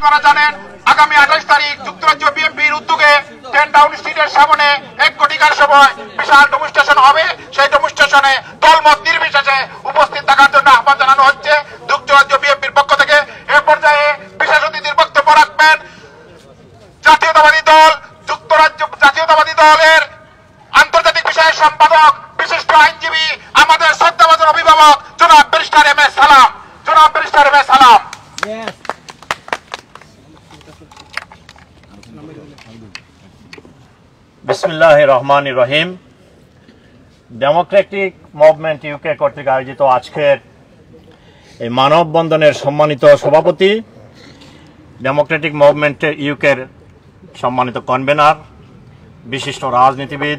আপনারা জানেন আগামী 28 তারিখ যুক্তরাজ্য বিএনপির উদ্যোগে 10 টাউন স্ট্রিটের সামনে 1 কোটিকার সময় বিশাল ডেমনস্ট্রেশন হবে। সেই ডেমনস্ট্রেশনে দলমত নির্বিশেষে উপস্থিত থাকার জন্য আহ্বান জানানো হচ্ছে যুক্তরাজ্য বিএনপির পক্ষ থেকে। এ পর্যায়ে বিশেষ অতিথির বক্তব্য রাখবেন জাতীয়তাবাদী দল যুক্তরাজ্য জাতীয়তাবাদী দলের আন্তর্জাতিক বিষয়ের সম্পাদক বিশিষ্ট আইনজীবী আমাদের শ্রদ্ধাভাজন অভিভাবক জনাব ব্যারিস্টার এম এ সালাম। জনাব ব্যারিস্টার এম এ সালাম। বিসমিল্লাহির রহমানির রহিম। ডেমোক্রেটিক মুভমেন্ট ইউকে কর্তৃক আয়োজিত আজকের এই মানববন্ধনের সম্মানিত সভাপতি, ডেমোক্রেটিক মুভমেন্টের ইউকের সম্মানিত কনভেনার, বিশিষ্ট রাজনীতিবিদ,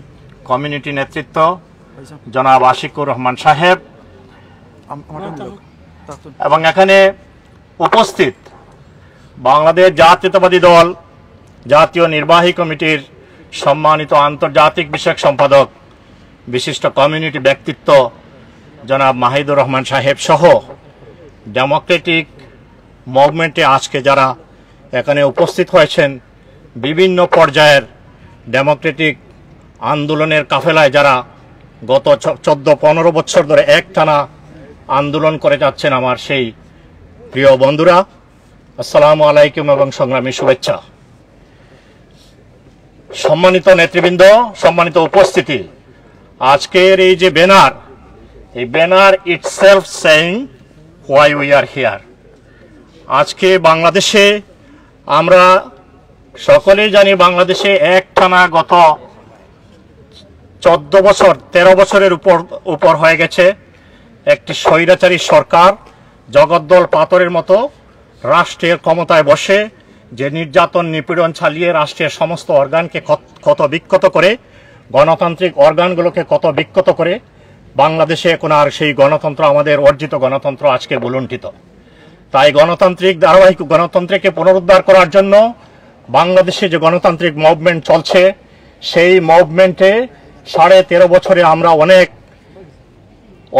কমিউনিটি নেতৃত্ব জনাব আশিকুর রহমান সাহেব, এবং এখানে উপস্থিত বাংলাদেশ জাতীয়তাবাদী দল জাতীয় নির্বাহী কমিটির সম্মানিত আন্তর্জাতিক বিষয়ক সম্পাদক, বিশিষ্ট কমিউনিটি ব্যক্তিত্ব জনাব মাহিদুর রহমান সাহেব সহ ডেমোক্রেটিক মুভমেন্টে আজকে যারা এখানে উপস্থিত হয়েছেন, বিভিন্ন পর্যায়ের ডেমোক্রেটিক আন্দোলনের কাফেলায় যারা গত 14-15 বছর ধরে একটানা আন্দোলন করে যাচ্ছেন, আমার সেই প্রিয় বন্ধুরা, আসসালামু আলাইকুম এবং সংগ্রামী শুভেচ্ছা। সম্মানিত নেতৃবৃন্দ, সম্মানিত উপস্থিতি, আজকের এই যে ব্যানার, এই banner itself saying why we are here. আজকে বাংলাদেশে আমরা সকলেই জানি, বাংলাদেশে একটানা গত 14 বছর 13 বছরের উপর হয়ে গেছে একটি স্বৈরাচারী সরকার জগদ্দল পাথরের মতো রাষ্ট্রের ক্ষমতায় বসে যে নির্যাতন নিপীড়ন চালিয়ে রাষ্ট্রের সমস্ত অর্গানকে ক্ষত বিক্ষত করে, গণতান্ত্রিক অর্গানগুলোকে ক্ষত বিক্ষত করে বাংলাদেশে এখন আর সেই গণতন্ত্র, আমাদের অর্জিত গণতন্ত্র আজকে ভুলুণ্ঠিত। তাই গণতান্ত্রিক ধারাবাহিক গণতন্ত্রকে পুনরুদ্ধার করার জন্য বাংলাদেশে যে গণতান্ত্রিক মুভমেন্ট চলছে, সেই মুভমেন্টে 13.5 বছরে আমরা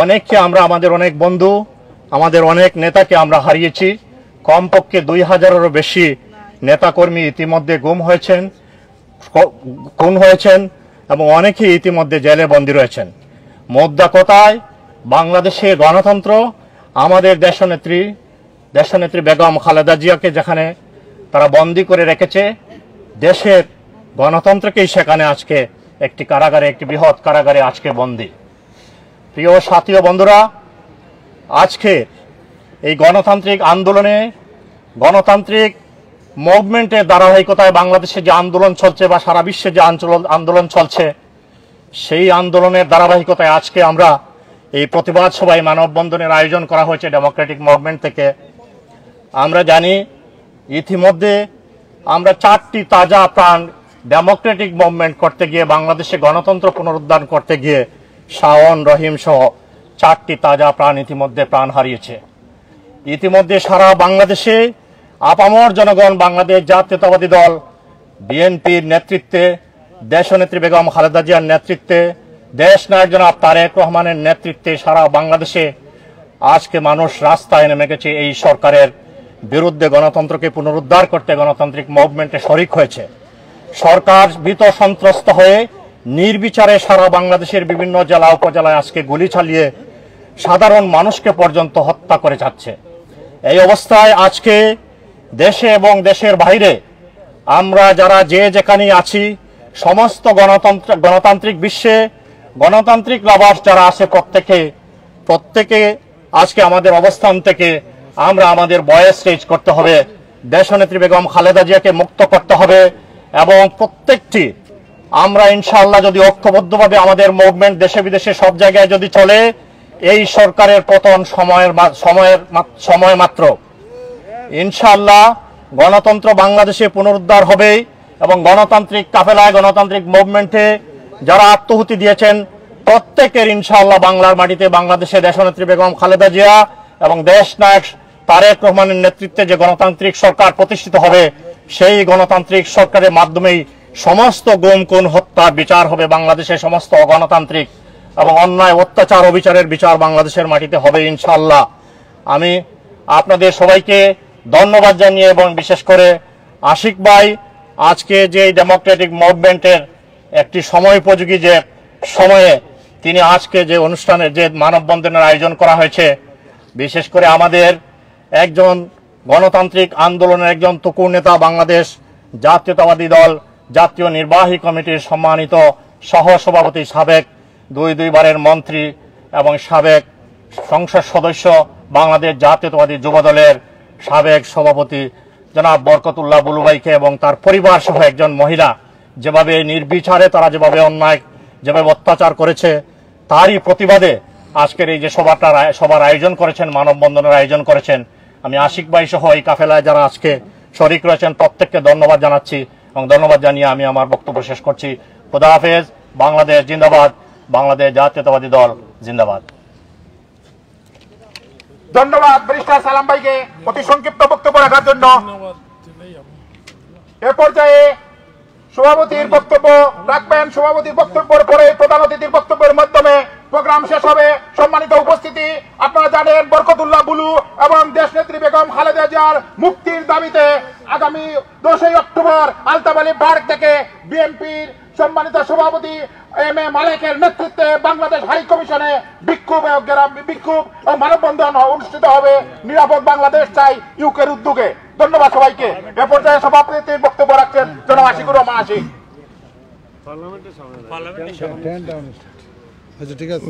অনেককে আমরা আমাদের অনেক বন্ধু, আমাদের অনেক নেতাকে আমরা হারিয়েছি। কমপক্ষে 2000-এরও বেশি নেতাকর্মী ইতিমধ্যে খুন হয়েছেন এবং অনেকেই ইতিমধ্যে জেলে বন্দী রয়েছেন। মোদ্দা কথায়, বাংলাদেশে গণতন্ত্র, আমাদের দেশনেত্রী বেগম খালেদা জিয়াকে যেখানে তারা বন্দী করে রেখেছে, দেশের গণতন্ত্রকেই সেখানে আজকে একটি কারাগারে, একটি বৃহৎ কারাগারে আজকে বন্দী। প্রিয় সাথী ও বন্ধুরা, আজকে এই গণতান্ত্রিক আন্দোলনে, গণতান্ত্রিক মুভমেন্টের ধারাবাহিকতায় বাংলাদেশে যে আন্দোলন চলছে বা সারা বিশ্বে যে আন্দোলন চলছে, সেই আন্দোলনের ধারাবাহিকতায় আজকে আমরা এই প্রতিবাদ সভায় মানববন্ধনের আয়োজন করা হয়েছে ডেমোক্রেটিক মুভমেন্ট থেকে। আমরা জানি ইতিমধ্যে আমরা 4টি তাজা প্রাণ ডেমোক্রেটিক মুভমেন্ট করতে গিয়ে, বাংলাদেশে গণতন্ত্র পুনরুদ্ধার করতে গিয়ে শাওন, রহিম সহ 4টি তাজা প্রাণ ইতিমধ্যে প্রাণ হারিয়েছে। ইতিমধ্যে সারা বাংলাদেশে আপামর জনগণ বাংলাদেশ জাতীয়তাবাদী দল বিএনপির নেতৃত্বে, দেশনেত্রী বেগম খালেদা জিয়ার নেতৃত্বে, দেশ নায়ক জনাব তারেক রহমানের নেতৃত্বে সারা বাংলাদেশে আজকে মানুষ রাস্তায় নেমে গেছে এই সরকারের বিরুদ্ধে। গণতন্ত্রকে পুনরুদ্ধার করতে গণতান্ত্রিক মুভমেন্টে শরিক হয়েছে। সরকার ভীত সন্ত্রস্ত হয়ে নির্বিচারে সারা বাংলাদেশের বিভিন্ন জেলা উপজেলায় আজকে গুলি চালিয়ে সাধারণ মানুষকে পর্যন্ত হত্যা করে যাচ্ছে। এই অবস্থায় আজকে দেশে এবং দেশের বাইরে আমরা যারা যে যেখানেই আছি, সমস্ত গণতান্ত্রিক বিশ্বে গণতান্ত্রিক লাভার্স যারা আছে, প্রত্যেকে আজকে আমাদের অবস্থান থেকে আমরা আমাদের ভয়েস রেজ করতে হবে। দেশনেত্রী বেগম খালেদা জিয়াকে মুক্ত করতে হবে এবং প্রত্যেকটি আমরা ইনশাআল্লাহ যদি ঐক্যবদ্ধভাবে আমাদের মুভমেন্ট দেশে বিদেশে সব জায়গায় যদি চলে, এই সরকারের পতন সময় মাত্র। ইনশাআল্লাহ গণতন্ত্র বাংলাদেশে পুনরুদ্ধার হবে এবং গণতান্ত্রিক কাফেলায়, গণতান্ত্রিক মুভমেন্টে যারা আত্মহুতি দিয়েছেন প্রত্যেকের ইনশাআল্লাহ বাংলার মাটিতে, বাংলাদেশে দেশনেত্রী বেগম খালেদা জিয়া এবং দেশ নায়ক তারেক রহমানের নেতৃত্বে যে গণতান্ত্রিক সরকার প্রতিষ্ঠিত হবে, সেই গণতান্ত্রিক সরকারের মাধ্যমেই সমস্ত গুম খুন হত্যা বিচার হবে। বাংলাদেশের সমস্ত অগণতান্ত্রিক এবং অন্যায় অত্যাচার অবিচারের বিচার বাংলাদেশের মাটিতে হবে ইনশাআল্লাহ। আমি আপনাদের সবাইকে ধন্যবাদ জানিয়ে এবং বিশেষ করে আশিক ভাই আজকে যে ডেমোক্রেটিক মুভমেন্টের একটি সময়োপযোগী যে সময়ে তিনি আজকে যে অনুষ্ঠানের যে মানববন্ধনের আয়োজন করা হয়েছে, বিশেষ করে আমাদের একজন গণতান্ত্রিক আন্দোলনের একজন তুকুর নেতা, বাংলাদেশ জাতীয়তাবাদী দল জাতীয় নির্বাহী কমিটির সম্মানিত সহসভাপতি, সাবেক দুইবারের মন্ত্রী এবং সাবেক সংসদ সদস্য, বাংলাদেশ জাতীয়তাবাদী যুবদলের সাবেক সভাপতি জনাব বরকতুল্লাহ বুলু ভাইকে এবং তার পরিবার সহ একজন মহিলা যেভাবে নির্বিচারে তারা যেভাবে অন্যায় যেভাবে অত্যাচার করেছে, তারই প্রতিবাদে আজকের এই যে সভার আয়োজন করেছেন, মানববন্ধনের আয়োজন করেছেন, আমি আশিক ভাই সহ এই কাফেলায় যারা আজকে শরিক রয়েছেন প্রত্যেককে ধন্যবাদ জানাচ্ছি এবং ধন্যবাদ জানিয়ে আমি আমার বক্তব্য শেষ করছি। খোদা হাফেজ। বাংলাদেশ জিন্দাবাদ। বাংলাদেশ জাতীয়তাবাদী দল জিন্দাবাদ। ধন্যবাদ ব্যারিস্টার সালাম ভাইকে অতি সংক্ষিপ্ত বক্তব্য রাখার জন্য। এ পর্যায়ে সভাপতির বক্তব্য রাখবেন। সভাপতির বক্তব্যের পরে প্রধান অতিথির বক্তব্যের মাধ্যমে প্রোগ্রাম শেষ হবে। সম্মানিত উপস্থিতি, আপনারা জানেন বরকতুল্লাহ বুলু এবং দেশনেত্রী বেগম খালেদা জিয়ার মুক্তির দাবিতে আগামী 10ই অক্টোবর আলতাবালি পার্ক থেকে বিএনপির সম্মানিত সভাপতি এম এ মালেকের নেতৃত্বে বাংলাদেশ হাই কমিশনে বিক্ষোভ ও মানববন্ধন অনুষ্ঠিত হবে। নিরাপদ বাংলাদেশ চাই ইউকের উদ্যোগে। ধন্যবাদ সবাইকে। এ পর্যায়ে সভাপতির বক্তব্য রাখছেন জনাব আশিকুর রহমান আশিক।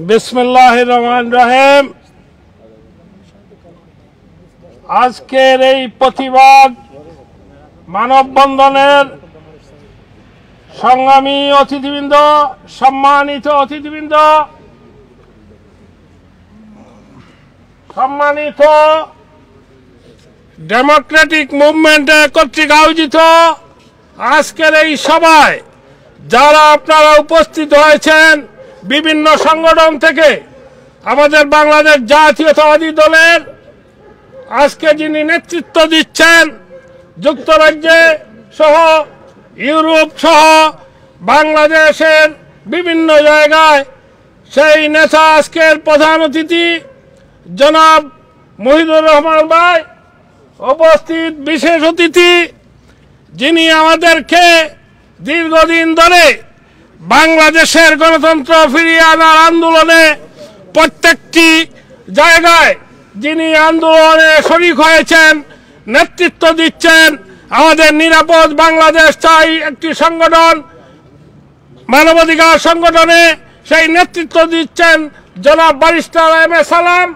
বিসমিল্লাহির রহমানির রহিম। আজকের এই প্রতিবাদ মানববন্ধনের সংগ্রামী অতিথিবৃন্দ, সম্মানিত অতিথিবৃন্দ, সম্মানিত ডেমোক্রেটিক মুভমেন্ট কর্তৃক আয়োজিত আজকের এই সভায় যারা আপনারা উপস্থিত হয়েছেন বিভিন্ন সংগঠন থেকে, আমাদের বাংলাদেশ জাতীয়তাবাদী দলের আজকে যিনি নেতৃত্ব দিচ্ছেন যুক্তরাজ্যে সহ ইউরোপ সহ বাংলাদেশের বিভিন্ন জায়গায়, সেই নেতা আজকের প্রধান অতিথি জনাব মহিদুর রহমান ভাই উপস্থিত, বিশেষ অতিথি যিনি আমাদেরকে দীর্ঘদিন ধরে বাংলাদেশের গণতন্ত্র ফিরিয়ে আনার আন্দোলনে প্রত্যেকটি জায়গায় যিনি আন্দোলনে শরিক হয়েছেন, নেতৃত্ব দিচ্ছেন। আমাদের নিরাপদ বাংলাদেশ চাই একটি সংগঠন, মানবাধিকার সংগঠনে সেই নেতৃত্ব দিচ্ছেন জনাব ব্যারিস্টার এম এ সালাম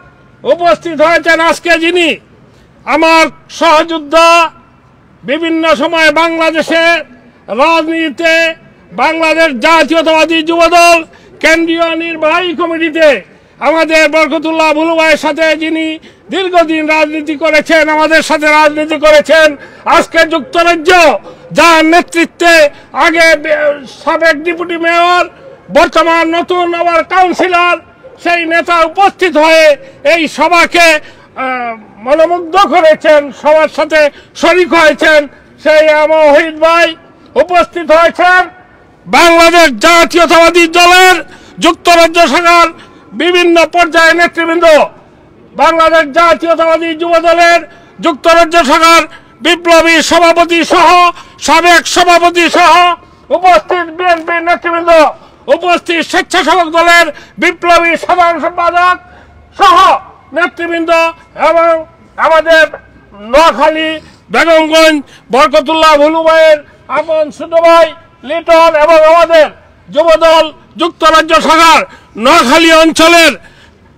উপস্থিত হয়েছেন আজকে, যিনি আমার সহযোদ্ধা। বিভিন্ন সময় বাংলাদেশের রাজনীতিতে বাংলাদেশ জাতীয়তাবাদী যুবদল কেন্দ্রীয় নির্বাহী কমিটিতে আমাদের বরকতুল্লাহ বুলু ভাইয়ের সাথে যিনি দীর্ঘদিন রাজনীতি করেছেন, আমাদের সাথে রাজনীতি করেছেন। আজকে যুক্তরাজ্য যার নেতৃত্বে আগে সাবেক ডেপুটি মেয়র, বর্তমান নতুন আবার কাউন্সিলর, সেই নেতা উপস্থিত হয়ে এই সভাকে মনোমুগ্ধ করেছেন, সবার সাথে শরিক হয়েছেন। সেই মহিদ ভাই উপস্থিত হয়েছেন। বাংলাদেশ জাতীয়তাবাদী দলের যুক্তরাজ্য শাখার বিভিন্ন পর্যায়ের নেতৃবৃন্দ, বাংলাদেশ জাতীয়তাবাদী যুব দলের যুক্তরাজ্য শাখার বিপ্লবী সভাপতি সহ সাবেক সভাপতি সহ উপস্থিত বিএনপির নেতৃবৃন্দ, উপস্থিত স্বেচ্ছাসেবক দলের বিপ্লবী সাধারণ সম্পাদক সহ নেতৃবৃন্দ এবং আমাদের নোয়াখালী বেগমগঞ্জ বরকতুল্লাহ বুলু ভাইয়ের আপন ছোট ভাই লিটন এবং আমাদের যুবদল যুক্তরাজ্য শাখার নোয়াখালী অঞ্চলের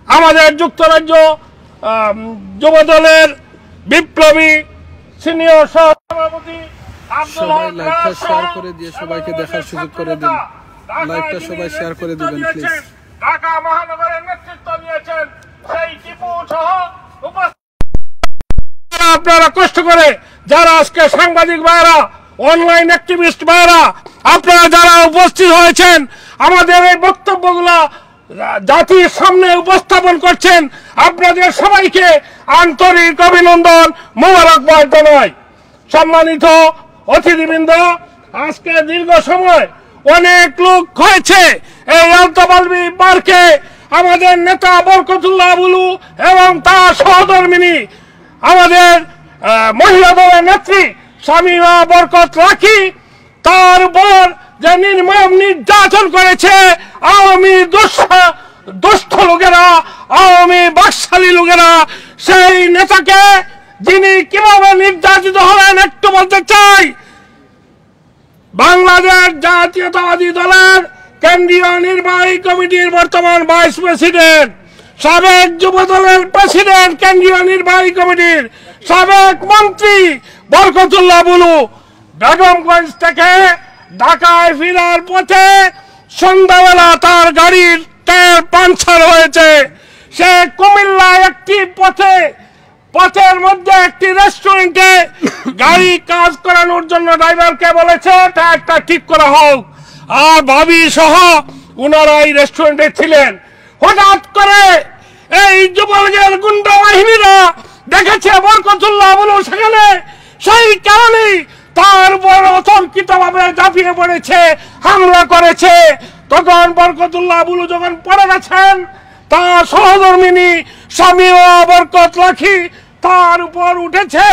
আমাদের যুক্তরাজ্য যুবদলের বিপ্লবী সিনিয়র সভাপতি সবাই লাইভটা শেয়ার করে দিয়ে সবাইকে দেখার সুযোগ করে দিন। লাইভটা সবাই শেয়ার করে দিবেন প্লিজ। ঢাকা মহানগরের নেতৃত্ব দিয়েছেন সেই টিপু সহ আপনারা কষ্ট করে যারা আজকে সাংবাদিক ভাইরা, অনলাইন অ্যাক্টিভিস্ট ভাইরা, আপনারা যারা উপস্থিত হয়েছেন আমাদের এই বক্তব্যগুলো জাতির সামনে উপস্থাপন করছেন, আপনাদের সবাইকে আন্তরিক অভিনন্দন, মোবারকবাদ জানাই। সম্মানিত অতিথিবৃন্দ, আজকে দীর্ঘ সময় অনেক লোক হয়েছে এই আলতাবালবি পার্কে আমাদের নেতা বরকতুল্লাহ বুলু এবং তার সহধর্মিনী আমাদের মহিলা দলের নেত্রী শামীমা বরকত লাখি, তার উপর যে নির্মম নির্যাতন করেছে আওয়ামী দুষ্ট লোকেরা, আওয়ামী বাকশালী লোকেরা, সেই নেতাকে যিনি কিভাবে নির্যাতিত হলেন একটু বলতে চাই। বাংলাদেশ জাতীয়তাবাদী দলের কেন্দ্রীয় নির্বাহী কমিটির বর্তমান ভাইস প্রেসিডেন্ট, সাবেক যুব দলের প্রেসিডেন্ট, কেন্দ্রীয় নির্বাহী কমিটির সাবেক মন্ত্রী বরকতুল্লাহ বুলু বেগমগঞ্জ থেকে ঢাকায় ফেরার পথে সন্ধ্যাবেলা তার গাড়ির টায়ার পাংচার হয়েছে। সে কুমিল্লায় একটি পথের মধ্যে একটি রেস্টুরেন্টে গাড়ি কাজ করানোর জন্য ড্রাইভারকে বলেছে টায়ারটা ঠিক করা হোক, আর ভাবি সহ ওনারা এই রেস্টুরেন্টে ছিলেন। হঠাৎ করে এই যুবলীগের গুন্ডা বাহিনীরা দেখেছে বরকতুল্লাহ বুলু সেখানে, সেই কারণেই তার উপর অতর্কিতভাবে ঝাঁপিয়ে পড়েছে, হামলা করেছে। তখন বরকতুল্লাহ বুলু যখন পড়ে গেছেন, তার সহধর্মিনী শামীমা বরকত লাখি তার উপর উঠেছে,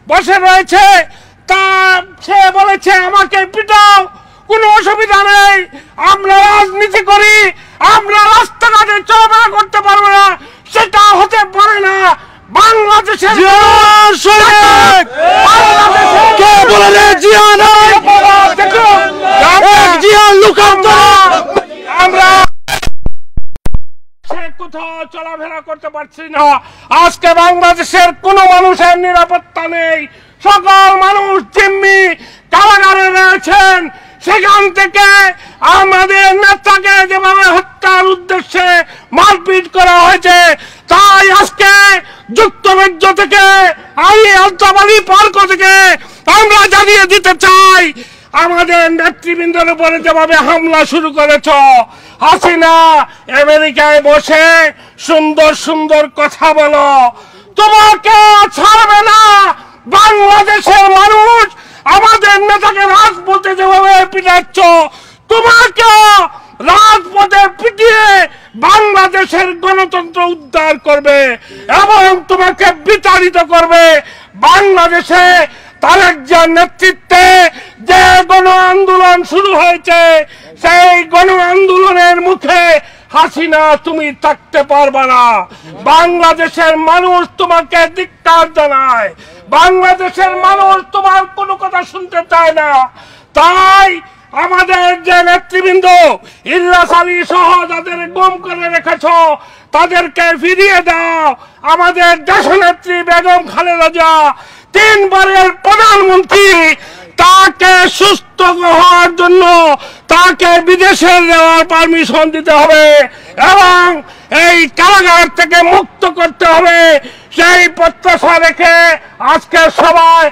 বসে রয়েছে। সে বলেছে আমাকে পিটাও, কোনো অসুবিধা নেই, আমরা রাজনীতি করি, আমরা রাস্তাঘাটে চলাফেরা করতে পারবো না, সেটা হতে পারে না। বাংলাদেশের আমরা কোথাও চলাফেরা করতে পারছি না। আজকে বাংলাদেশের কোন মানুষের নিরাপত্তা নেই, সকল মানুষ জিম্মি কারাগারে রয়েছেন। সেখান থেকে আমাদের নেতাকে যেভাবে হত্যার উদ্দেশ্যে মারপিট করা হয়েছে, তাই আজকে যুক্তরাজ্য থেকে আলতাবাড়ি পার্ক থেকে আমরা জানিয়ে দিতে চাই, আমাদের নেতৃবৃন্দের উপরে যেভাবে হামলা শুরু করেছ, হাসিনা আমেরিকায় বসে সুন্দর সুন্দর কথা বলো, তোমাকে ছাড়বে না। বাংলাদেশের মানুষ আমাদের নেতাকে রাজপথে যেভাবে পিটাচ্ছ, তোমাকে রাজপথে পিটিয়ে বাংলাদেশের গণতন্ত্র উদ্ধার করবে এবং তোমাকে বিতাড়িত করবে। বাংলাদেশে তারেক জিয়ার নেতৃত্বে যে গণ আন্দোলন শুরু হয়েছে, সেই গণ আন্দোলনের মুখে হাসিনা তুমি থাকতে পারবে না। বাংলাদেশের মানুষ তোমাকে ধিক্কার জানায়, বাংলাদেশের মানুষ তোমার কোনো কথা শুনতে চায় না। তাই আমাদের যে নেতৃবৃন্দ ইলিয়াস আলী সহ যাদের গুম করে রেখেছ, তাদেরকে ফিরিয়ে দাও। আমাদের দেশনেত্রী বেগম খালেদা জিয়া 3 বারের প্রধানমন্ত্রী, তাকে সুস্থ হওয়ার জন্য তাকে বিদেশে যাওয়ার পারমিশন দিতে হবে এবং এই কারাগার থেকে মুক্ত করতে হবে। সেই প্রত্যাশা রেখে আজকে সবাই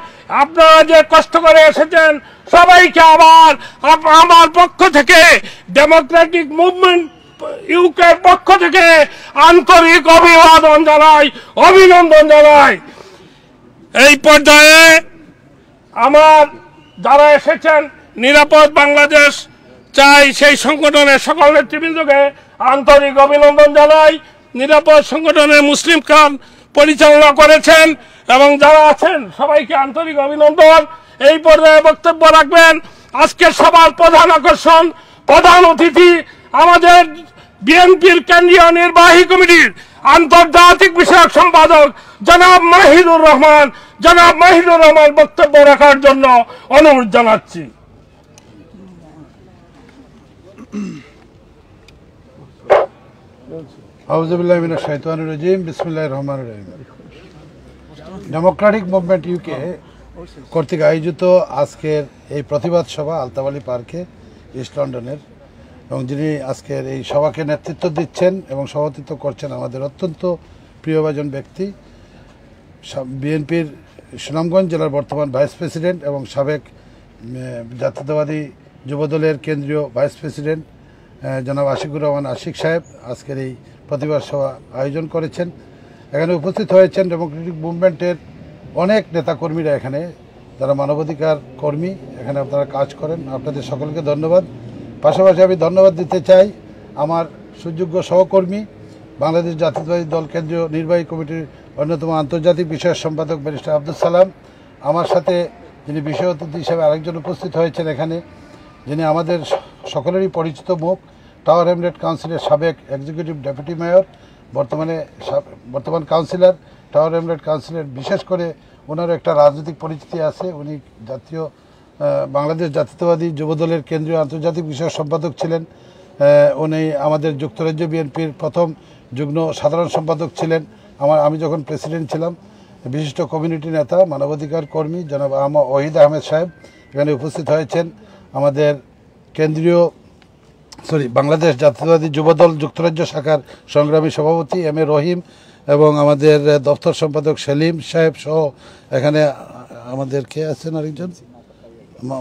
আপনারা যে কষ্ট করে এসেছেন, সবাইকে আবার আমার পক্ষ থেকে, ডেমোক্রেটিক মুভমেন্ট ইউকের পক্ষ থেকে আন্তরিক অভিবাদন জানাই, অভিনন্দন জানাই। এই পর্যায়ে আমার যারা এসেছেন, নিরাপদ বাংলাদেশ চাই সেই সংগঠনের সকল নেতৃবৃন্দকে আন্তরিক অভিনন্দন জানাই। নিরাপদ সংগঠনের মুসলিম খান পরিচালনা করেছেন এবং যারা আছেন সবাইকে আন্তরিক অভিনন্দন। এই পর্যায়ে বক্তব্য রাখবেন আজকের সবার প্রধান আকর্ষণ, প্রধান অতিথি, আমাদের বিএনপির কেন্দ্রীয় নির্বাহী কমিটির আন্তর্জাতিক বিষয়ক সম্পাদক জনাব মাহিদুর রহমান। জনাব মাহিদুর রহমান বক্তব্য রাখার জন্য অনুরোধ জানাচ্ছি। আউযুবিল্লাহি মিনাশ শাইতানির রাজিম, বিসমিল্লাহির রহমানির রহিম। ডেমোক্রেটিক মুভমেন্ট ইউকে কর্তৃক আয়োজিত আজকের এই প্রতিবাদ সভা আলতাবাড়ি পার্কে, ইস্ট লন্ডনের, এবং যিনি আজকের এই সভাকে নেতৃত্ব দিচ্ছেন এবং সভাপতিত্ব করছেন আমাদের অত্যন্ত প্রিয়ভাজন ব্যক্তি, বিএনপির সুনামগঞ্জ জেলার বর্তমান ভাইস প্রেসিডেন্ট এবং সাবেক জাতীয়তাবাদী যুবদলের কেন্দ্রীয় ভাইস প্রেসিডেন্ট জনাব আশিকুর রহমান আশিক সাহেব আজকের এই প্রতিবাদ সভা আয়োজন করেছেন। এখানে উপস্থিত হয়েছেন ডেমোক্রেটিক মুভমেন্টের অনেক নেতাকর্মীরা, এখানে যারা মানবাধিকার কর্মী এখানে আপনারা কাজ করেন। আপনাদের সকলকে ধন্যবাদ। পাশাপাশি আমি ধন্যবাদ দিতে চাই আমার সুযোগ্য সহকর্মী, বাংলাদেশ জাতীয়তাবাদী দল কেন্দ্রীয় নির্বাহী কমিটির অন্যতম আন্তর্জাতিক বিষয়ের সম্পাদক ব্যারিস্টার আব্দুল সালাম, আমার সাথে যিনি বিশেষ অতিথি হিসেবে আরেকজন উপস্থিত হয়েছেন এখানে, যিনি আমাদের সকলেরই পরিচিত মুখ, টাওয়ার হ্যামলেট কাউন্সিলের সাবেক এক্সিকিউটিভ ডেপুটি মেয়র, বর্তমান কাউন্সিলর, টাওয়ার হ্যামলেট কাউন্সিলের। বিশেষ করে ওনার একটা রাজনৈতিক পরিচিতি আছে, উনি বাংলাদেশ জাতীয়তাবাদী যুবদলের কেন্দ্রীয় আন্তর্জাতিক বিষয়ের সম্পাদক ছিলেন। উনি আমাদের যুক্তরাজ্য বিএনপির প্রথম যুগ্ম সাধারণ সম্পাদক ছিলেন আমি যখন প্রেসিডেন্ট ছিলাম। বিশিষ্ট কমিউনিটি নেতা, মানবাধিকার কর্মী জনাব ওহিদ আহমেদ সাহেব এখানে উপস্থিত হয়েছেন। আমাদের বাংলাদেশ জাতীয়তাবাদী যুবদল যুক্তরাজ্য শাখার সংগ্রামী সভাপতি এম এ রহিম এবং আমাদের দপ্তর সম্পাদক সেলিম সাহেব সহ এখানে আমাদের কে আছেন আরেকজন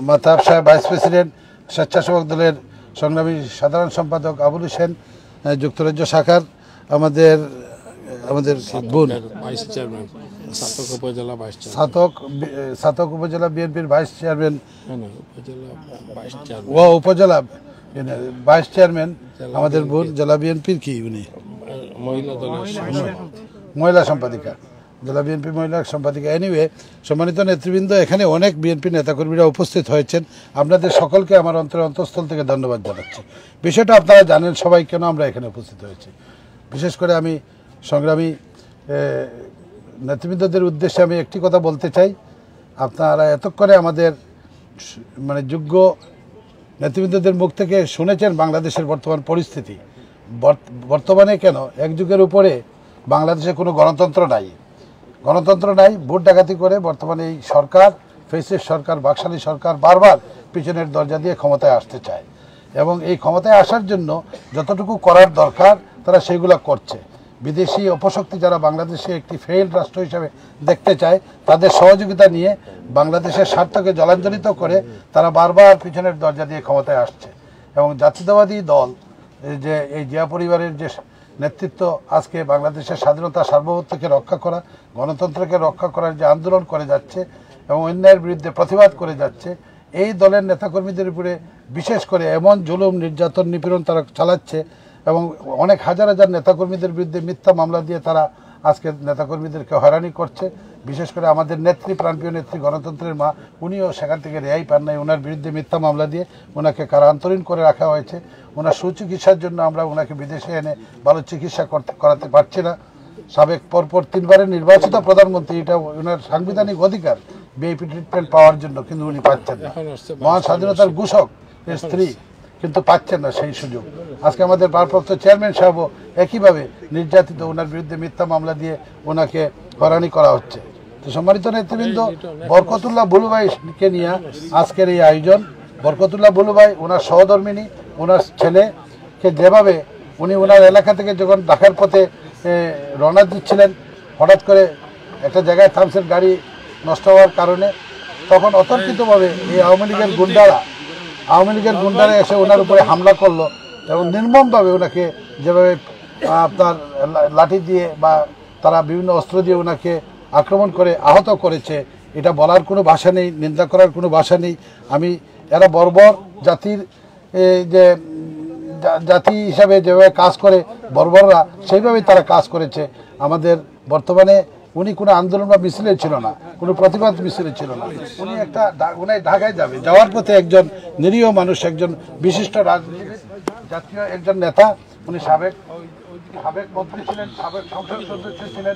মাতাব সাহেব, ভাইস প্রেসিডেন্ট স্বেচ্ছাসেবক দলের সংগ্রামী সাধারণ সম্পাদক আবুল হোসেন যুক্তরাজ্য শাখার, আমাদের বোন ছাতক উপজেলা বিএনপির ভাইস চেয়ারম্যান উপজেলা ভাইস চেয়ারম্যান আমাদের বোন জেলা বিএনপির কি উনি মহিলা সম্পাদিকা, জেলা বিএনপি মহিলা সম্পাদিকা। এনিওয়ে, সম্মানিত নেতৃবৃন্দ, এখানে অনেক বিএনপি নেতাকর্মীরা উপস্থিত হয়েছেন। আপনাদের সকলকে আমার অন্তঃস্থল থেকে ধন্যবাদ জানাচ্ছি। বিষয়টা আপনারা জানেন সবাই কেন আমরা এখানে উপস্থিত হয়েছি। বিশেষ করে আমি সংগ্রামী নেতৃবৃন্দদের উদ্দেশ্যে আমি একটি কথা বলতে চাই। আপনারা এতক্ষণে আমাদের যোগ্য নেতৃবৃন্দদের মুখ থেকে শুনেছেন বাংলাদেশের বর্তমান পরিস্থিতি। বর্তমানে কেন এক যুগের উপরে বাংলাদেশে কোনো গণতন্ত্র নাই, ভোট ডাকাতি করে বর্তমানে এই সরকার, ফেসিস্ট সরকার, বাকশালী সরকার বারবার পিছনের দরজা দিয়ে ক্ষমতায় আসতে চায় এবং এই ক্ষমতায় আসার জন্য যতটুকু করার দরকার তারা সেগুলো করছে। বিদেশি অপশক্তি যারা বাংলাদেশে একটি ফেইল্ড রাষ্ট্র হিসেবে দেখতে চায়, তাদের সহযোগিতা নিয়ে বাংলাদেশের স্বার্থকে জলাঞ্জলিত করে তারা বারবার পিছনের দরজা দিয়ে ক্ষমতায় আসছে। এবং জাতীয়তাবাদী দল যে এই জিয়া পরিবারের যে নেতৃত্ব আজকে বাংলাদেশের স্বাধীনতা সার্বভৌমত্বকে রক্ষা করা, গণতন্ত্রকে রক্ষা করার যে আন্দোলন করে যাচ্ছে এবং অন্যায়ের বিরুদ্ধে প্রতিবাদ করে যাচ্ছে, এই দলের নেতাকর্মীদের উপরে বিশেষ করে এমন জুলুম, নির্যাতন, নিপীড়ন তারা চালাচ্ছে এবং অনেক হাজার নেতাকর্মীদের বিরুদ্ধে মিথ্যা মামলা দিয়ে তারা আজকে নেতাকর্মীদেরকে হয়রানি করছে। বিশেষ করে আমাদের নেত্রী, প্রাণপ্রিয় নেত্রী, গণতন্ত্রের মা, উনিও সেখান থেকে রেহাই পান নাই। ওনার বিরুদ্ধে মিথ্যা মামলা দিয়ে ওনাকে কারান্তরীণ করে রাখা হয়েছে। ওনার সুচিকিৎসার জন্য আমরা ওনাকে বিদেশে এনে ভালো চিকিৎসা করাতে পারছি না। সাবেক পরপর 3 বারের নির্বাচিত প্রধানমন্ত্রী, এটা ওনার সাংবিধানিক অধিকার ভিআইপি ট্রিটমেন্ট পাওয়ার জন্য, কিন্তু উনি পাচ্ছেন না। মহান স্বাধীনতার ঘোষক স্ত্রী, কিন্তু পাচ্ছেন না সেই সুযোগ। আজকে আমাদের ভারপ্রাপ্ত চেয়ারম্যান সাহেবও একইভাবে নির্যাতিত, ওনার বিরুদ্ধে মিথ্যা মামলা দিয়ে ওনাকে হয়রানি করা হচ্ছে। তো সম্মানিত নেতৃবৃন্দ, বরকতুল্লাহ বুলু ভাইকে নিয়ে আজকের এই আয়োজন। বরকতুল্লাহ বুলু ভাই, ওনার সহধর্মিনী, ওনার ছেলেকে যেভাবে উনি ওনার এলাকা থেকে যখন ঢাকার পথে রওনা দিচ্ছিলেন, হঠাৎ করে একটা জায়গায় থামছেন গাড়ি নষ্ট হওয়ার কারণে, তখন অতর্কিতভাবে এই আওয়ামী লীগের গুন্ডারা এসে ওনার উপরে হামলা করলো এবং নির্মমভাবে ওনাকে যেভাবে আপনার লাঠি দিয়ে বা তারা বিভিন্ন অস্ত্র দিয়ে ওনাকে আক্রমণ করে আহত করেছে, এটা বলার কোনো ভাষা নেই, নিন্দা করার কোনো ভাষা নেই। এরা বর্বর জাতি হিসাবে যেভাবে কাজ করে বর্বররা, সেইভাবেই তারা কাজ করেছে। আমাদের বর্তমানে উনি কোনো আন্দোলন বা মিছিলে ছিল না, কোনো প্রতিবাদ মিছিলে ছিল না। উনি ঢাকায় যাওয়ার পথে একজন নিরীহ মানুষ, একজন বিশিষ্ট রাজনীতিবিদ, জাতীয় একজন নেতা, উনি সাবেক মন্ত্রী ছিলেন, সাবেক সংসদ সদস্য ছিলেন,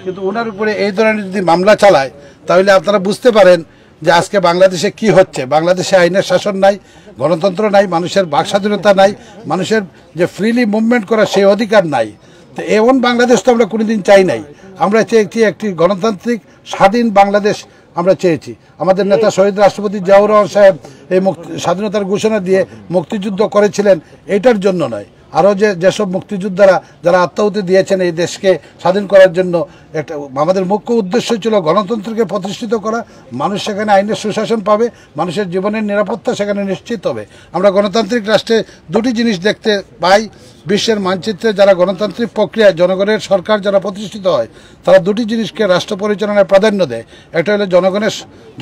কিন্তু ওনার উপরে এই ধরনের যদি মামলা চালায়, তাহলে আপনারা বুঝতে পারেন যে আজকে বাংলাদেশে কি হচ্ছে। বাংলাদেশে আইনের শাসন নাই, গণতন্ত্র নাই, মানুষের বাক স্বাধীনতা নাই, মানুষের যে ফ্রিলি মুভমেন্ট করার সেই অধিকার নাই। তো এমন বাংলাদেশ তো আমরা কোনোদিন চাই নাই। আমরা চেয়েছি একটি গণতান্ত্রিক স্বাধীন বাংলাদেশ আমরা চেয়েছি। আমাদের নেতা শহীদ রাষ্ট্রপতি জিয়াউর রহমান সাহেব এই স্বাধীনতার ঘোষণা দিয়ে মুক্তিযুদ্ধ করেছিলেন, এটার জন্য নয়, আরও যেসব মুক্তিযোদ্ধারা যারা আত্মাহুতি দিয়েছেন এই দেশকে স্বাধীন করার জন্য, একটা আমাদের মুখ্য উদ্দেশ্য ছিল গণতন্ত্রকে প্রতিষ্ঠিত করা। মানুষ সেখানে আইনের সুশাসন পাবে, মানুষের জীবনের নিরাপত্তা সেখানে নিশ্চিত হবে। আমরা গণতান্ত্রিক রাষ্ট্রে দুটি জিনিস দেখতে পাই বিশ্বের মানচিত্রে। যারা গণতান্ত্রিক প্রক্রিয়ায় জনগণের সরকার যারা প্রতিষ্ঠিত হয়, তারা দুটি জিনিসকে রাষ্ট্র পরিচালনায় প্রাধান্য দেয়। একটা হলো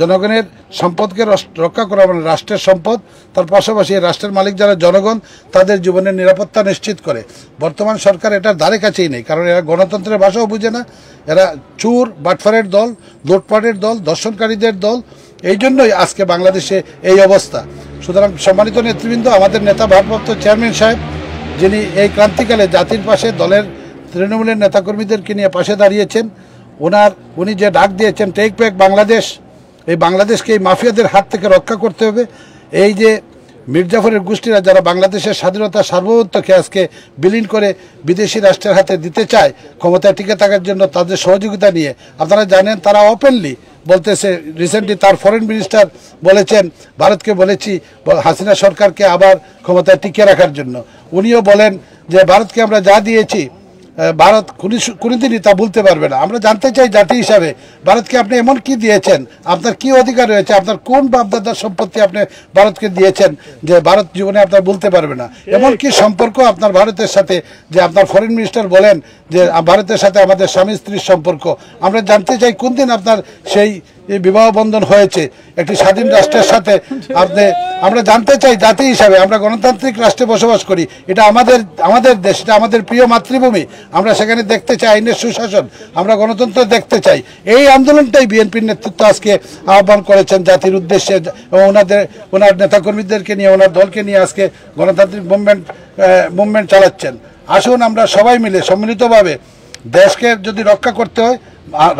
জনগণের সম্পদকে রক্ষা করা, মানে রাষ্ট্রের সম্পদ, তার পাশাপাশি এই রাষ্ট্রের মালিক যারা জনগণ, তাদের জীবনের নিরাপত্তা নিশ্চিত করে। বর্তমান সরকার এটার ধারে কাছেই নেই, কারণ এরা গণতন্ত্রের ভাষাও বুঝে না। এরা চুর বাটফারের দল, লুটপাটের দল, দর্শনকারীদের দল। এই জন্যই আজকে বাংলাদেশে এই অবস্থা। সুতরাং সম্মানিত নেতৃবৃন্দ, আমাদের নেতা ভারপ্রাপ্ত চেয়ারম্যান সাহেব, যিনি এই ক্রান্তিকালে জাতির পাশে দলের তৃণমূলের নেতাকর্মীদেরকে নিয়ে পাশে দাঁড়িয়েছেন, উনি যে ডাক দিয়েছেন টেক ব্যাক বাংলাদেশ, এই বাংলাদেশকে এই মাফিয়াদের হাত থেকে রক্ষা করতে হবে। এই যে মির্জাফরের গোষ্ঠীরা যারা বাংলাদেশের স্বাধীনতা সার্বভৌমত্বকে আজকে বিলীন করে বিদেশি রাষ্ট্রের হাতে দিতে চায় ক্ষমতায় টিকে থাকার জন্য, তাদের সহযোগিতা নিয়ে, আপনারা জানেন তারা ওপেনলি বলতেছে, রিসেন্টলি তার ফরেন মিনিস্টার বলেছেন, ভারতকে বলেছি হাসিনা সরকারকে আবার ক্ষমতায় টিকে রাখার জন্য। উনিও বলেন যে ভারতকে আমরা যা দিয়েছি ভারত কোনোদিনই তা বলতে পারবে না। আমরা জানতে চাই জাতি হিসাবে, ভারতকে আপনি এমন কি দিয়েছেন, আপনার কি অধিকার রয়েছে, আপনার কোন বাপদাদার সম্পত্তি আপনি ভারতকে দিয়েছেন যে ভারত জীবনে আপনার বলতে পারবে না? এমন কি সম্পর্ক আপনার ভারতের সাথে যে আপনার ফরেন মিনিস্টার বলেন যে ভারতের সাথে আমাদের স্বামী স্ত্রীর সম্পর্ক? আমরা জানতে চাই কোন দিন আপনার সেই বিবাহ বন্ধন হয়েছে একটি স্বাধীন রাষ্ট্রের সাথে? আমরা জানতে চাই জাতি হিসাবে, আমরা গণতান্ত্রিক রাষ্ট্রে বসবাস করি, এটা আমাদের দেশ, এটা আমাদের প্রিয় মাতৃভূমি। আমরা সেখানে দেখতে চাই আইনের সুশাসন, আমরা গণতন্ত্র দেখতে চাই। এই আন্দোলনটাই বিএনপির নেতৃত্ব আজকে আহ্বান করেছেন জাতির উদ্দেশ্যে, এবং ওনার নেতাকর্মীদেরকে নিয়ে, ওনার দলকে নিয়ে আজকে গণতান্ত্রিক মুভমেন্ট চালাচ্ছেন। আসুন আমরা সবাই মিলে সম্মিলিতভাবে দেশকে যদি রক্ষা করতে হয়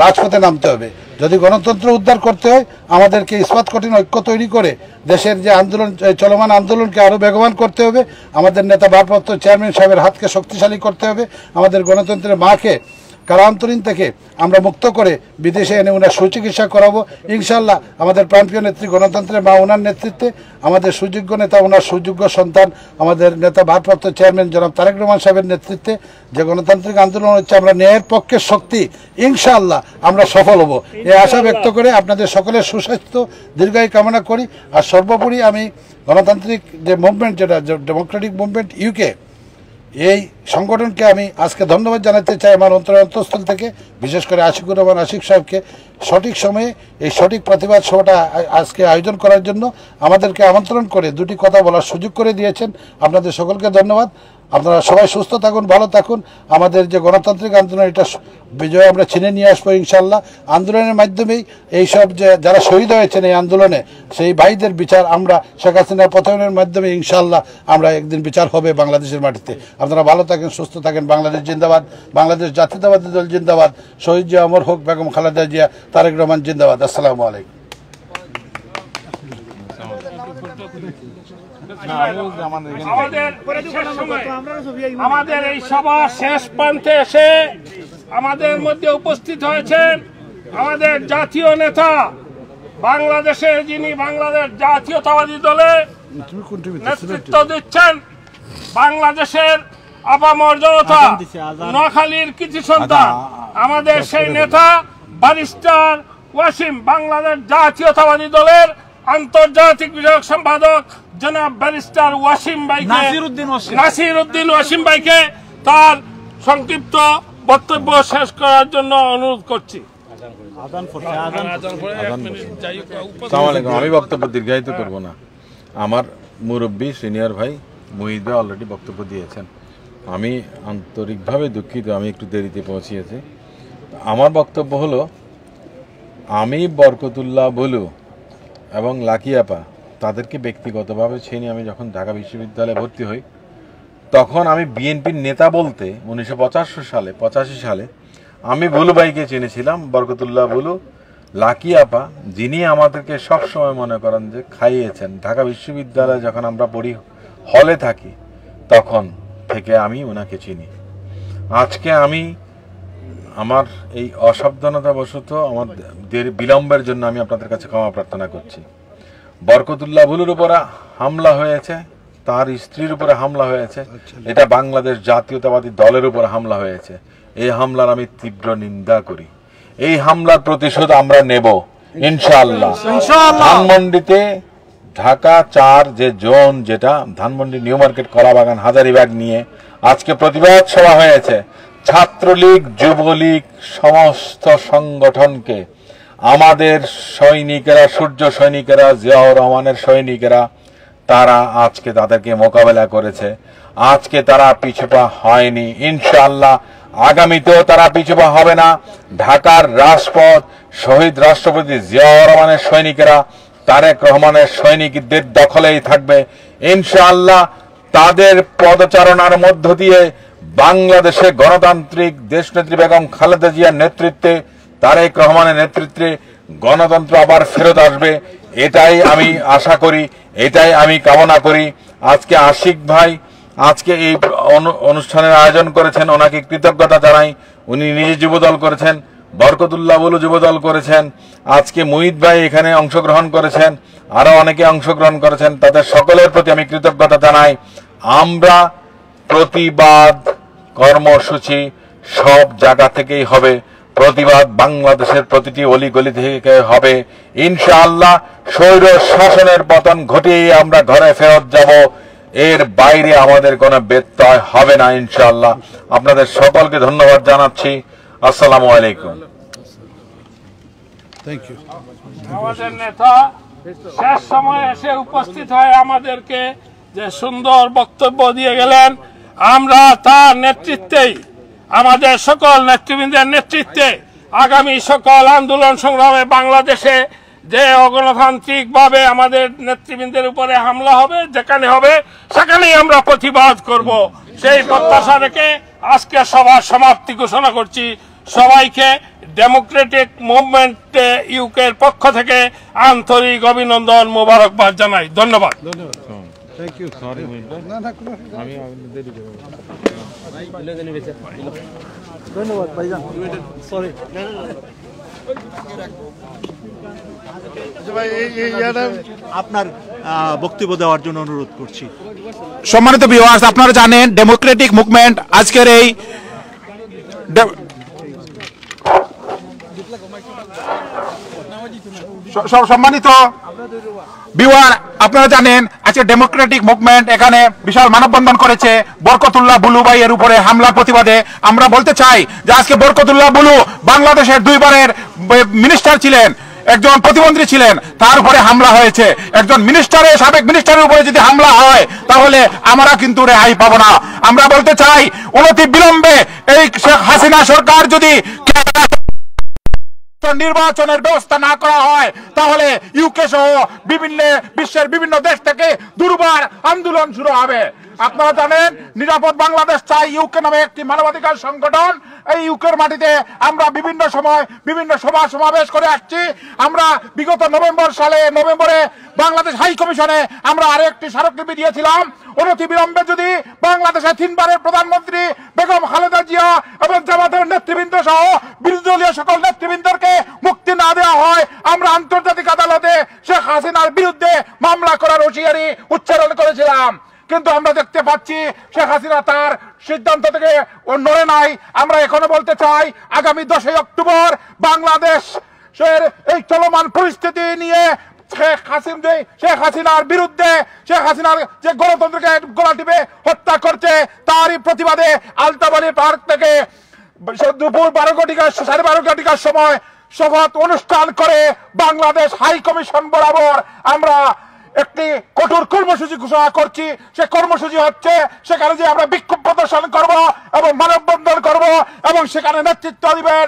রাজপথে নামতে হবে, যদি গণতন্ত্র উদ্ধার করতে হয় আমাদেরকে ইস্পাত কঠিন ঐক্য তৈরি করে দেশের যে আন্দোলন, চলমান আন্দোলনকে আরও বেগবান করতে হবে। আমাদের নেতা ভারপ্রাপ্ত চেয়ারম্যান সাহেবের হাতকে শক্তিশালী করতে হবে। আমাদের গণতন্ত্রের মাকে কারান্তরীণ থেকে আমরা মুক্ত করে বিদেশে এনে ওনার সুচিকিৎসা করাবো ইনশাল্লাহ। আমাদের প্রাণপ্রিয় নেত্রী গণতন্ত্রের মা, ওনার নেতৃত্বে আমাদের সুযোগ্য নেতা, ওনার সুযোগ্য সন্তান, আমাদের নেতা ভারপ্রাপ্ত চেয়ারম্যান জনাব তারেক রহমান সাহেবের নেতৃত্বে যে গণতান্ত্রিক আন্দোলন হচ্ছে, আমরা ন্যায়ের পক্ষের শক্তি, ইনশাআল্লাহ আমরা সফল হব এই আশা ব্যক্ত করে আপনাদের সকলের সুস্বাস্থ্য দীর্ঘায়ু কামনা করি। আর সর্বোপরি আমি গণতান্ত্রিক যে মুভমেন্ট, যেটা ডেমোক্রেটিক মুভমেন্ট ইউকে, এই সংগঠনকে আমি আজকে ধন্যবাদ জানাতে চাই আমার অন্তঃস্থল থেকে, বিশেষ করে আশিকুর রহমান আশিক সাহেবকে সঠিক সময়ে এই সঠিক প্রতিবাদ সভাটা আজকে আয়োজন করার জন্য আমাদেরকে আমন্ত্রণ করে দুটি কথা বলার সুযোগ করে দিয়েছেন। আপনাদের সকলকে ধন্যবাদ। আপনারা সবাই সুস্থ থাকুন, ভালো থাকুন। আমাদের যে গণতান্ত্রিক আন্দোলন, এটা বিজয় আমরা ছিনে নিয়ে আসবো ইনশাল্লাহ। আন্দোলনের মাধ্যমেই এইসব যে যারা শহীদ হয়েছেন এই আন্দোলনে, সেই ভাইদের বিচার আমরা শেখ হাসিনার পতনের মাধ্যমে ইনশাল্লাহ আমরা একদিন বিচার হবে বাংলাদেশের মাটিতে। আপনারা ভালো থাকেন, সুস্থ থাকেন। বাংলাদেশ জিন্দাবাদ, বাংলাদেশ জাতীয়তাবাদী দল জিন্দাবাদ, শহীদ জিয়া অমর হোক, বেগম খালেদা জিয়া, তারেক রহমান জিন্দাবাদ। আসসালামু আলাইকুম। আমাদের এই সভা শেষ প্রান্তে এসে আমাদের মধ্যে উপস্থিত হয়েছেন আমাদের জাতীয় নেতা, বাংলাদেশের যিনি বাংলাদেশ জাতীয়তাবাদী দলে নেতৃত্ব দিচ্ছেন, বাংলাদেশের আপামর জনতা, নোয়াখালীর কৃতি সন্তান, আমাদের সেই নেতা ব্যারিস্টার ওয়াসিম, বাংলাদেশ জাতীয়তাবাদী দলের আন্তর্জাতিক বিষয়ক সম্পাদক জনাব ব্যারিস্টার ওয়াসিম ভাইকে, নাসির উদ্দিন ওয়াসিম ভাইকে তার সংক্ষিপ্ত বক্তব্য শেষ করার জন্য অনুরোধ করছি। আমি বক্তব্য দীর্ঘায়িত করব না। আমার মুরব্বী সিনিয়র ভাই মুহিত ভাই অলরেডি বক্তব্য দিয়েছেন। আমি আন্তরিকভাবে দুঃখিত, আমি একটু দেরিতে পৌঁছিয়েছি। আমার বক্তব্য হলো, আমি বরকতুল্লাহ বুলু এবং লাকি আপা তাদেরকে ব্যক্তিগতভাবে চিনি। আমি যখন ঢাকা বিশ্ববিদ্যালয়ে ভর্তি হই তখন আমি বিএনপির নেতা বলতে 1985 সালে আমি বুলু ভাইকে চিনেছিলাম, বরকতুল্লাহ বুলু, লাকি আপা, যিনি আমাদেরকে সবসময় মনে করেন যে খাইয়েছেন। ঢাকা বিশ্ববিদ্যালয়ে যখন আমরা পড়ি, হলে থাকি, তখন থেকে আমি ওনাকে চিনি। আজকে আমি আমার এই অসাবধানতাবশত আমার বিলম্বের জন্য আমি আপনাদের কাছে ক্ষমা প্রার্থনা করছি। বরকতুল্লাহ বুলুর উপরে হামলা হয়েছে, তার স্ত্রীর উপরে হামলা হয়েছে, এটা বাংলাদেশ জাতীয়তাবাদী দলের উপরে হামলা হয়েছে। এই হামলার আমি তীব্র নিন্দা করি। এই হামলার প্রতিশোধ আমরা নেব ইনশাআল্লাহ। ধানমন্ডিতে ঢাকা 4 যে জোন, যেটা ধানমন্ডি, নিউ মার্কেট, কলাবাগান, হাজারীবাগ নিয়ে আজকে প্রতিবাদ সভা হয়েছে। ছাত্রলীগ, যুবলীগ, সমস্ত সংগঠনকে আমাদের সৈনিকেরা, সূর্য সৈনিকেরা, জিয়াউর রহমানের সৈনিকেরা, তারা আজকে তাদেরকে মোকাবেলা করেছে। আজকে তারা পিছুপা হয়নি, ইনশাআল্লাহ আগামীতেও তারা পিছুপা হবে না। ঢাকার রাজপথ শহীদ রাষ্ট্রপতি জিয়াউর রহমানের সৈনিকেরা তারেক রহমানের সৈনিকদের দখলেই থাকবে ইনশাআল্লাহ। তাদের পদচারণার মধ্য দিয়ে বাংলাদেশে গণতান্ত্রিক দেশনেত্রী বেগম খালেদা জিয়ার নেতৃত্বে, তারেক রহমানের নেতৃত্বে গণতন্ত্র আবার ফেরত আসবে, এটাই আমি আশা করি, এটাই আমি কামনা করি। আজকে আশিক ভাই আজকে এই অনুষ্ঠানের আয়োজন করেছেন, ওনাকে কৃতজ্ঞতা জানাই। উনি নিজে যুবদল করেছেন, বরকতুল্লাহ বুলু যুবদল করেছেন, আজকে মুহিত ভাই এখানে অংশগ্রহণ করেছেন, আরো অনেকে অংশগ্রহণ করেছেন, তাদের সকলের প্রতি আমি কৃতজ্ঞতা জানাই। আমরা প্রতিবাদ কর্মসূচি সব জায়গা থেকেই হবে, প্রতিবাদ বাংলাদেশের প্রতিটি অলিগলি থেকে হবে ইনশাআল্লাহ। স্বৈর শাসনের পতন ঘটিয়ে আমরা ঘরে ফেরত যাব, এর বাইরে আমাদের কোনো ব্যত্যয় হবে না ইনশাআল্লাহ। আপনাদের সকলকে ধন্যবাদ জানাচ্ছি। আসসালামু আলাইকুম। Thank you. আমাদের নেতা শেষ সময় এসে উপস্থিত হয়ে আমাদেরকে যে সুন্দর বক্তব্য দিয়ে গেলেন, আমরা তার নেতৃত্বেই, আমাদের সকল নেতৃবৃন্দের নেতৃত্বে আগামী সকল আন্দোলন সংগ্রামে বাংলাদেশে যে অগণতান্ত্রিক ভাবে আমাদের নেতৃবৃন্দের উপরে হামলা হবে, যেখানে হবে সেখানেই আমরা প্রতিবাদ করব। সেই প্রত্যাশা রেখে আজকে সভার সমাপ্তি ঘোষণা করছি। সবাইকে ডেমোক্রেটিক মুভমেন্ট ইউকের পক্ষ থেকে আন্তরিক অভিনন্দন, মোবারকবাদ জানাই। ধন্যবাদ। Thank you. ধন্যবাদ ভাইজান। সরি আপনার বক্তব্য দেওয়ার জন্য অনুরোধ করছি। সম্মানিত ভিউয়ার্স, আপনারা জানেন ডেমোক্রেটিক মুভমেন্ট আজকের এই সম্মানিত ভিউয়ার, আপনারা জানেন আজকে ডেমোক্রেটিক মুভমেন্ট এখানে বিশাল মানববন্ধন করেছে বরকতুল্লাহ বুলু ভাইয়ের উপরে হামলার প্রতিবাদে। আমরা বলতে চাই যে আজকে বরকতুল্লাহ বুলু বাংলাদেশের 2 বারের মিনিস্টার ছিলেন, একজন প্রতিমন্ত্রী ছিলেন, তার উপরে হামলা হয়েছে। একজন মিনিস্টারের, সাবেক মিনিস্টারের উপরে যদি হামলা হয় তাহলে আমরা কিন্তু রেহাই পাবো না। আমরা বলতে চাই অনতি বিলম্বে এই শেখ হাসিনা সরকার যদি নির্বাচনের ব্যবস্থা না করা হয় তাহলে ইউকে সহ বিশ্বের বিভিন্ন দেশ থেকে দুর্বার আন্দোলন শুরু হবে। আপনারা জানেন নিরাপদ বাংলাদেশ চাই ইউকে নামে একটি মানবাধিকার সংগঠন। এই ইউকের মাটিতে আমরা বিভিন্ন সময় বিভিন্ন সভা সমাবেশ করে আসছি। আমরা বিগত নভেম্বরে বাংলাদেশ হাই কমিশনে আমরা আরো একটি স্মারকলিপি দিয়েছিলাম। অনতি বিলম্বে যদি বাংলাদেশের 3 বারের প্রধানমন্ত্রী বেগম খালেদা জিয়া এবং জামাতের নেতৃবৃন্দ সহ বিরোধী দলীয় সকল নেতৃবৃন্দকে মুক্তি না দেওয়া হয়, আমরা আন্তর্জাতিক আদালতে শেখ হাসিনার বিরুদ্ধে মামলা করার হুঁশিয়ারি উচ্চারণ করেছিলাম। কিন্তু আমরা দেখতে পাচ্ছি শেখ হাসিনা তার সিদ্ধান্ত থেকে নড়ে নাই। আমরা এখনো বলতে চাই আগামী 10 অক্টোবর বাংলাদেশের এই চলমান পরিস্থিতি নিয়ে শেখ হাসিনার বিরুদ্ধে, শেখ হাসিনার যে গণতন্ত্রকে গলা টিপে হত্যা করছে তারই প্রতিবাদে আলতাবাড়ি পার্ক থেকে দুপুর 12:30 সময় শপথ অনুষ্ঠান করে বাংলাদেশ হাই কমিশন বরাবর আমরা একটি কঠোর কর্মসূচি ঘোষণা করছি। সে কর্মসূচি হচ্ছে সেখানে যে আমরা বিক্ষোভ প্রদর্শন করব এবং মানববন্ধন করব এবং সেখানে নেতৃত্ব দিবেন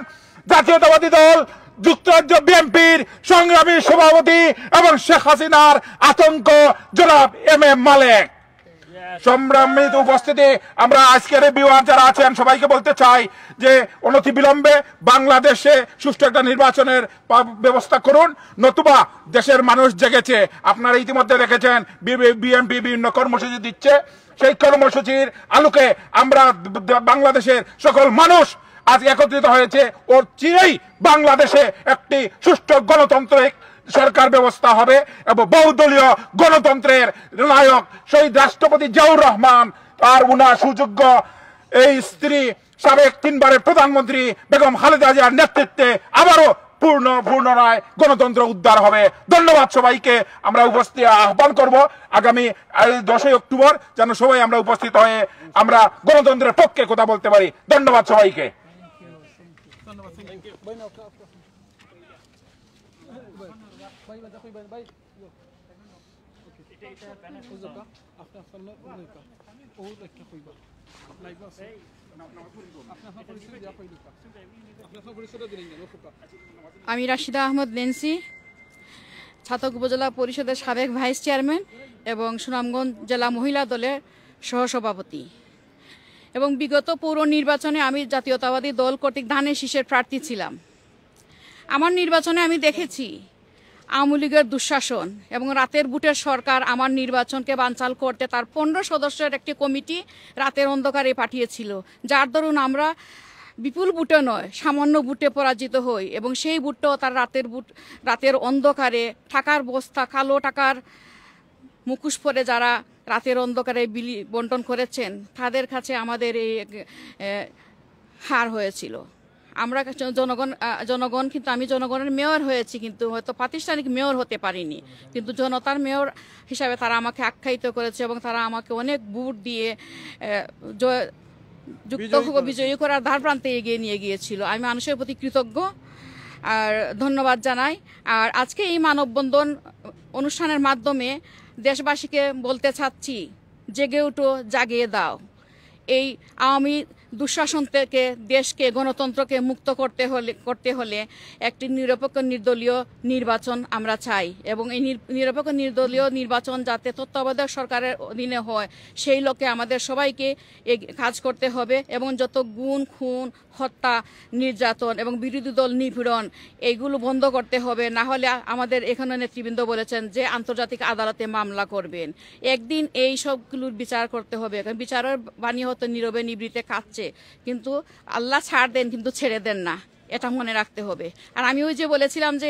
জাতীয়তাবাদী দল যুক্তরাজ্য বিএনপির সংগ্রামী সভাপতি এবং শেখ হাসিনার আতঙ্ক জনাব এম মালেক। সম্মানিত উপস্থিতি, আমরা আজকের ভিউয়ার যারা আছেন সবাইকে বলতে চাই যে অনতি বিলম্বে বাংলাদেশে সুষ্ঠু একটা নির্বাচনের ব্যবস্থা করুন, নতুবা দেশের মানুষ জেগেছে। আপনারা ইতিমধ্যে দেখেছেন বিএনপি বিভিন্ন কর্মসূচি দিচ্ছে। সেই কর্মসূচির আলোকে আমরা বাংলাদেশের সকল মানুষ আজ একত্রিত হয়েছে। ওর চিরেই বাংলাদেশে একটি সুষ্ঠু গণতান্ত্রিক সরকার ব্যবস্থা হবে এবং বহুদলীয় গণতন্ত্রের নায়ক শহীদ রাষ্ট্রপতি জিয়াউর রহমান আর উনার সুযোগ্য এই স্ত্রী সাবেক 3 বারের প্রধানমন্ত্রী বেগম খালেদা জিয়ার নেতৃত্বে আবারও পুনরায় গণতন্ত্র উদ্ধার হবে। ধন্যবাদ সবাইকে। আমরা উপস্থিত আহ্বান করব আগামী 10 অক্টোবর যেন সবাই আমরা উপস্থিত হয়ে আমরা গণতন্ত্রের পক্ষে কথা বলতে পারি। ধন্যবাদ সবাইকে। আমি রাশিদা আহমদ নেন্সি, ছাতক উপজেলা পরিষদের সাবেক ভাইস চেয়ারম্যান এবং সুনামগঞ্জ জেলা মহিলা দলের সহসভাপতি, এবং বিগত পৌর নির্বাচনে আমি জাতীয়তাবাদী দল কর্তৃক ধানের শীষের প্রার্থী ছিলাম। আমার নির্বাচনে আমি দেখেছি আওয়ামী লীগের দুঃশাসন এবং রাতের বুটের সরকার আমার নির্বাচনকে বানচাল করতে তার 15 সদস্যের একটি কমিটি রাতের অন্ধকারে পাঠিয়েছিল, যার দরুন আমরা বিপুল বুটে নয় সামান্য বুটে পরাজিত হই, এবং সেই বুটটাও তার রাতের অন্ধকারে টাকার বস্তা, কালো টাকার মুখোশ পরে যারা রাতের অন্ধকারে বন্টন করেছেন তাদের কাছে আমাদের এই হার হয়েছিল। আমরা জনগণ কিন্তু আমি জনগণের মেয়র হয়েছি, কিন্তু হয়তো প্রাতিষ্ঠানিক মেয়র হতে পারিনি, কিন্তু জনতার মেয়র হিসাবে তারা আমাকে আখ্যায়িত করেছে এবং তারা আমাকে অনেক ভোট দিয়ে বিজয়ী করার ধার প্রান্তে এগিয়ে নিয়ে গিয়েছিল। আমি মানুষের প্রতি কৃতজ্ঞ আর ধন্যবাদ জানাই। আর আজকে এই মানববন্ধন অনুষ্ঠানের মাধ্যমে দেশবাসীকে বলতে চাচ্ছি, জেগে উঠো, জাগিয়ে দাও। এই আওয়ামী দুঃশাসন থেকে দেশকে, গণতন্ত্রকে মুক্ত করতে হলে একটি নিরপেক্ষ নির্দলীয় নির্বাচন আমরা চাই, এবং এই নিরপেক্ষ নির্দলীয় নির্বাচন যাতে তত্ত্বাবধায়ক সরকারের অধীনে হয় সেই লক্ষ্যে আমাদের সবাইকে কাজ করতে হবে, এবং যত গুম, খুন, হত্যা, নির্যাতন এবং বিরোধী দল নিপীড়ন এইগুলো বন্ধ করতে হবে। না হলে আমাদের এখানে নেতৃবৃন্দ বলেছেন যে আন্তর্জাতিক আদালতে মামলা করবেন। একদিন এই সবগুলোর বিচার করতে হবে, কারণ বিচারের বাণী হতো নীরবে নিবৃতে কাঁদছে, কিন্তু আল্লাহ ছাড় দেন কিন্তু ছেড়ে দেন না, এটা মনে রাখতে হবে। আর আমি ওই যে বলেছিলাম যে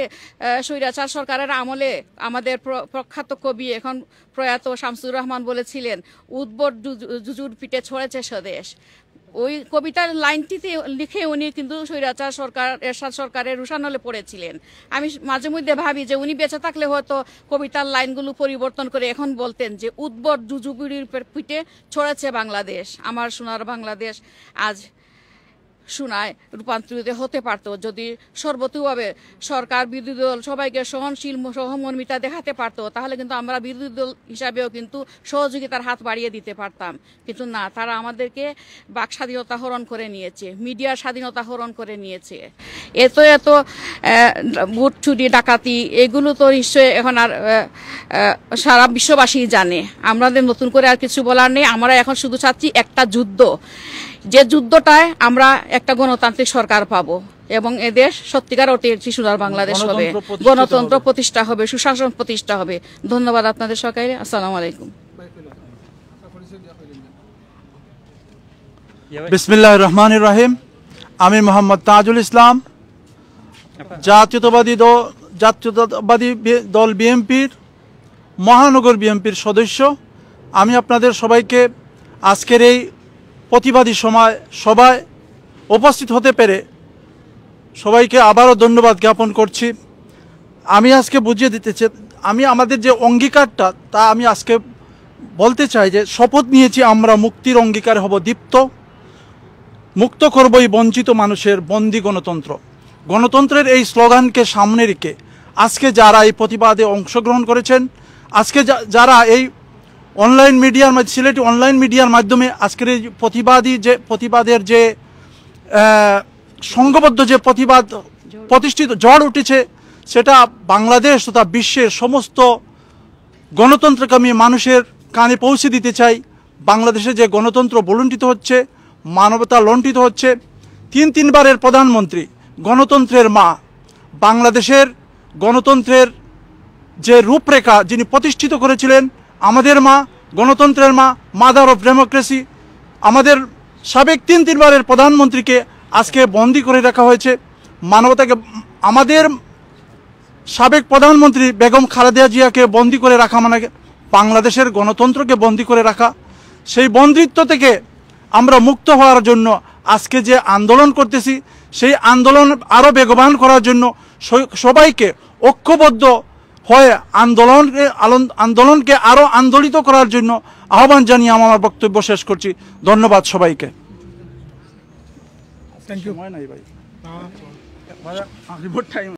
স্বৈরাচার সরকারের আমলে আমাদের প্রখ্যাত কবি এখন প্রয়াত শামসুর রহমান বলেছিলেন, উদ্ভট জুজুর পিঠে ছড়েছে স্বদেশ। ওই কবিতার লাইনটিতে লিখে উনি কিন্তু স্বৈরাচার সরকার, এরশাদ সরকারের রুশানলে পড়েছিলেন। আমি মাঝে মধ্যে ভাবি যে উনি বেঁচে থাকলে হয়তো কবিতার লাইনগুলো পরিবর্তন করে এখন বলতেন যে উদ্ভট জুজুগুড়ির পিঠে ছড়েছে বাংলাদেশ, আমার সোনার বাংলাদেশ আজ শোনায় রূপান্তরিত হতে পারত যদি সর্বতোভাবে সরকার, বিরোধী দল সবাইকে সহনশীল সহমর্মিতা দেখাতে পারত, তাহলে কিন্তু আমরা বিরোধী দল হিসাবেও কিন্তু সহযোগিতার হাত বাড়িয়ে দিতে পারতাম। কিন্তু না, তারা আমাদেরকে বাক স্বাধীনতা হরণ করে নিয়েছে, মিডিয়ার স্বাধীনতা হরণ করে নিয়েছে। এত ভোট চুরি, ডাকাতি এগুলো তো নিশ্চয়ই এখন আর সারা বিশ্ববাসী জানে। আমাদের নতুন করে আর কিছু বলার নেই। আমরা এখন শুধু চাচ্ছি একটা যুদ্ধ, যে যুদ্ধটায় আমরা একটা গণতান্ত্রিক সরকার পাবো এবং এদেশ সত্যিকার অর্থে একটি সোনার বাংলাদেশ হবে, গণতন্ত্র প্রতিষ্ঠা হবে, সুশাসন প্রতিষ্ঠা হবে। ধন্যবাদ আপনাদের সবাইকে। আসসালামু আলাইকুম। বিসমিল্লাহির রহমানির রহিম। আমি মোহাম্মদ তাজুল ইসলাম, জাতীয়তাবাদী দল বিএনপির মহানগর বিএনপির সদস্য। আমি আপনাদের সবাইকে আজকের এই প্রতিবাদী সভায় উপস্থিত হতে পেরে সবাইকে আবারও ধন্যবাদ জ্ঞাপন করছি। আমি আজকে বুঝিয়ে দিতে চাই, আমাদের যে অঙ্গীকারটা তা আমি আজকে বলতে চাই যে শপথ নিয়েছি আমরা মুক্তির অঙ্গীকার হব দীপ্ত, মুক্ত করবই বঞ্চিত মানুষের বন্দি গণতন্ত্র। গণতন্ত্রের এই স্লোগানকে সামনে রেখে আজকে যারা এই প্রতিবাদে অংশগ্রহণ করেছেন, আজকে যারা এই অনলাইন মিডিয়ার মাধ্যমে, সিলেটি অনলাইন মিডিয়ার মাধ্যমে আজকের এই প্রতিবাদের যে সংঘবদ্ধ যে প্রতিবাদ প্রতিষ্ঠিত ঝড় উঠেছে, সেটা বাংলাদেশ তথা বিশ্বের সমস্ত গণতন্ত্রকামী মানুষের কানে পৌঁছে দিতে চাই। বাংলাদেশে যে গণতন্ত্র বলুণ্ঠিত হচ্ছে, মানবতা লুণ্ঠিত হচ্ছে। তিনবারের প্রধানমন্ত্রী, গণতন্ত্রের মা, বাংলাদেশের গণতন্ত্রের যে রূপরেখা যিনি প্রতিষ্ঠিত করেছিলেন, আমাদের মা, গণতন্ত্রের মা, মাদার অফ ডেমোক্রেসি, আমাদের সাবেক তিনবারের প্রধানমন্ত্রীকে আজকে বন্দী করে রাখা হয়েছে। মানবতাকে, আমাদের সাবেক প্রধানমন্ত্রী বেগম খালেদা জিয়াকে বন্দী করে রাখা মানে বাংলাদেশের গণতন্ত্রকে বন্দী করে রাখা। সেই বন্দিত্ব থেকে আমরা মুক্ত হওয়ার জন্য আজকে যে আন্দোলন করতেছি, সেই আন্দোলন আরও বেগবান করার জন্য সবাইকে ঐক্যবদ্ধ হয়ে আন্দোলনকে আরও আন্দোলিত করার জন্য আহ্বান জানিয়ে আমার বক্তব্য শেষ করছি। ধন্যবাদ সবাইকে। Thank you.